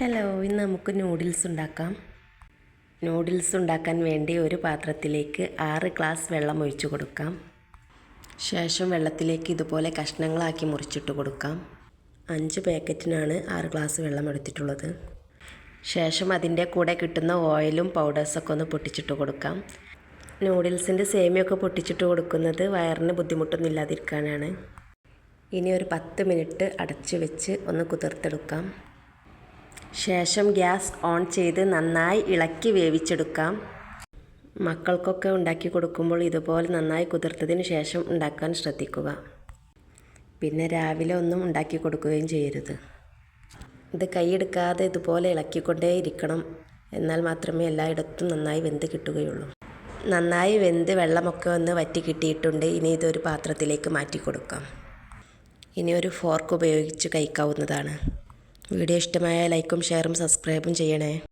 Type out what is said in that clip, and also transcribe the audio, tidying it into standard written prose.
Hello, ഇന്ന് നമുക്ക് noodles ഉണ്ടാക്കാം. നൂഡിൽസ് ഉണ്ടാക്കാൻ വേണ്ടി ഒരു പാത്രത്തിലേക്ക് 6 ഗ്ലാസ് വെള്ളം ഒഴിച്ചു കൊടുക്കാം. ശേഷം വെള്ളത്തിലേക്ക് ഇതുപോലെ കഷ്ണങ്ങളാക്കി മുറിച്ചിട്ട് കൊടുക്കാം. 5 പാക്കറ്റിനാണ് 6 ഗ്ലാസ് വെള്ളം എടുത്തിട്ടുള്ളത്. ശേഷം അതിൻ്റെ കൂടെ കിട്ടുന്ന ഓയിലും പൗഡേഴ്സൊക്കെ ഒന്ന് പൊട്ടിച്ചിട്ട് കൊടുക്കാം. നൂഡിൽസിൻ്റെ സേമിയൊക്കെ പൊട്ടിച്ചിട്ട് കൊടുക്കുന്നത് വയറിന് ബുദ്ധിമുട്ടൊന്നും ഇല്ലാതിരിക്കാനാണ്. ഇനി ഒരു 10 മിനിറ്റ് അടച്ചു വെച്ച് ഒന്ന് കുതിർത്തെടുക്കാം. ശേഷം ഗ്യാസ് ഓൺ ചെയ്ത് നന്നായി ഇളക്കി വേവിച്ചെടുക്കാം. മക്കൾക്കൊക്കെ ഉണ്ടാക്കി കൊടുക്കുമ്പോൾ ഇതുപോലെ നന്നായി കുതിർത്തതിന് ശേഷം ഉണ്ടാക്കാൻ ശ്രദ്ധിക്കുക. പിന്നെ രാവിലെ ഒന്നും ഉണ്ടാക്കി കൊടുക്കുകയും ചെയ്യരുത്. ഇത് കൈയെടുക്കാതെ ഇതുപോലെ ഇളക്കിക്കൊണ്ടേ ഇരിക്കണം. എന്നാൽ മാത്രമേ എല്ലായിടത്തും നന്നായി വെന്ത് കിട്ടുകയുള്ളൂ. നന്നായി വെന്ത് വെള്ളമൊക്കെ ഒന്ന് വറ്റി കിട്ടിയിട്ടുണ്ട്. ഇനി ഇതൊരു പാത്രത്തിലേക്ക് മാറ്റി കൊടുക്കാം. ഇനി ഒരു ഫോർക്ക് ഉപയോഗിച്ച് കഴിക്കാവുന്നതാണ്. വീഡിയോ ഇഷ്ടമായ ലൈക്കും ഷെയറും സബ്സ്ക്രൈബും ചെയ്യണേ.